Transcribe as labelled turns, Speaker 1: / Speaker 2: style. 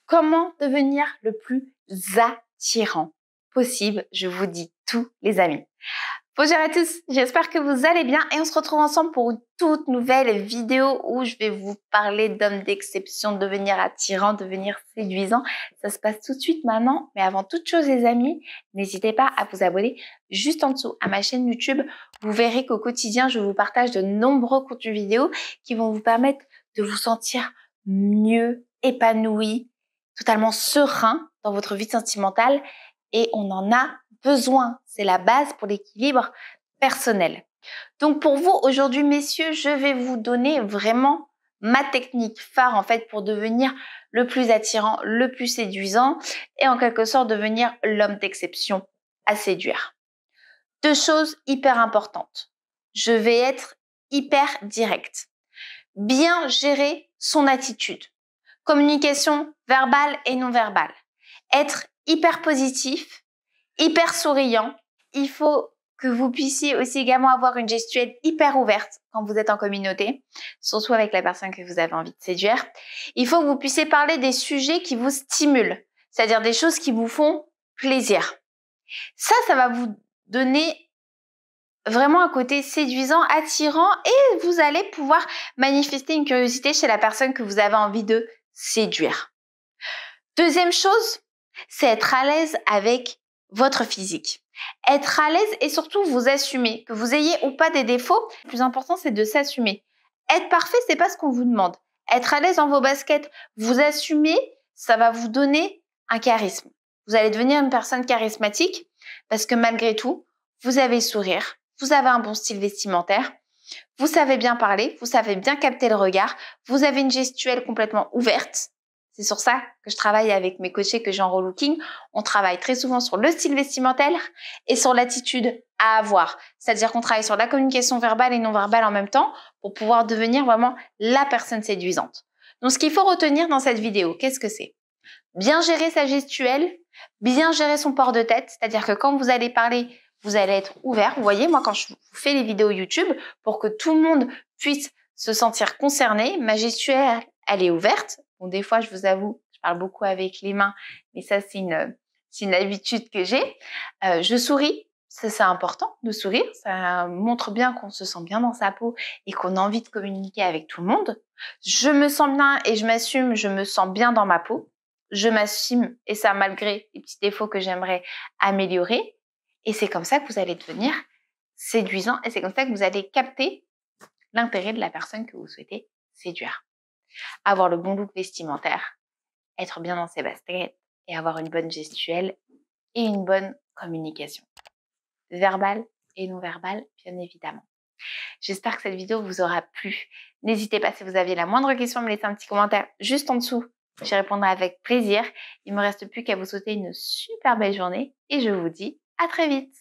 Speaker 1: Comment devenir le plus attirant possible? Je vous dis tout, les amis. Bonjour à tous, j'espère que vous allez bien et on se retrouve ensemble pour une toute nouvelle vidéo où je vais vous parler d'hommes d'exception, devenir attirant, devenir séduisant. Ça se passe tout de suite maintenant, mais avant toute chose les amis, n'hésitez pas à vous abonner juste en dessous à ma chaîne YouTube. Vous verrez qu'au quotidien, je vous partage de nombreux contenus vidéo qui vont vous permettre de vous sentir mieux, épanoui, totalement serein dans votre vie sentimentale et on en a besoin. C'est la base pour l'équilibre personnel. Donc pour vous aujourd'hui messieurs, je vais vous donner vraiment ma technique phare en fait pour devenir le plus attirant, le plus séduisant et en quelque sorte devenir l'homme d'exception à séduire. Deux choses hyper importantes. Je vais être hyper directe. Bien gérer son attitude. Communication verbale et non verbale. Être hyper positif, hyper souriant. Il faut que vous puissiez aussi également avoir une gestuelle hyper ouverte quand vous êtes en communauté, surtout avec la personne que vous avez envie de séduire. Il faut que vous puissiez parler des sujets qui vous stimulent, c'est-à-dire des choses qui vous font plaisir. Ça va vous donner vraiment un côté séduisant, attirant et vous allez pouvoir manifester une curiosité chez la personne que vous avez envie de séduire. Deuxième chose, c'est être à l'aise avec votre physique. Être à l'aise et surtout vous assumer, que vous ayez ou pas des défauts. Le plus important, c'est de s'assumer. Être parfait, c'est pas ce qu'on vous demande. Être à l'aise dans vos baskets, vous assumer, ça va vous donner un charisme. Vous allez devenir une personne charismatique parce que malgré tout, vous avez le sourire, vous avez un bon style vestimentaire, vous savez bien parler, vous savez bien capter le regard, vous avez une gestuelle complètement ouverte. C'est sur ça que je travaille avec mes coachés que j'ai en relooking. On travaille très souvent sur le style vestimentaire et sur l'attitude à avoir. C'est-à-dire qu'on travaille sur la communication verbale et non verbale en même temps pour pouvoir devenir vraiment la personne séduisante. Donc, ce qu'il faut retenir dans cette vidéo, qu'est-ce que c'est? Bien gérer sa gestuelle, bien gérer son port de tête. C'est-à-dire que quand vous allez parler, vous allez être ouvert. Vous voyez, moi, quand je vous fais les vidéos YouTube, pour que tout le monde puisse se sentir concerné, ma gestuelle, elle est ouverte. Bon, des fois, je vous avoue, je parle beaucoup avec les mains, mais ça, c'est une habitude que j'ai. Je souris. C'est important de sourire. Ça montre bien qu'on se sent bien dans sa peau et qu'on a envie de communiquer avec tout le monde. Je me sens bien et je m'assume, je me sens bien dans ma peau. Je m'assume et ça malgré les petits défauts que j'aimerais améliorer. Et c'est comme ça que vous allez devenir séduisant et c'est comme ça que vous allez capter l'intérêt de la personne que vous souhaitez séduire. Avoir le bon look vestimentaire, être bien dans ses baskets et avoir une bonne gestuelle et une bonne communication. Verbale et non verbale, bien évidemment. J'espère que cette vidéo vous aura plu. N'hésitez pas si vous avez la moindre question à me laisser un petit commentaire juste en dessous. J'y répondrai avec plaisir. Il ne me reste plus qu'à vous souhaiter une super belle journée et je vous dis à très vite.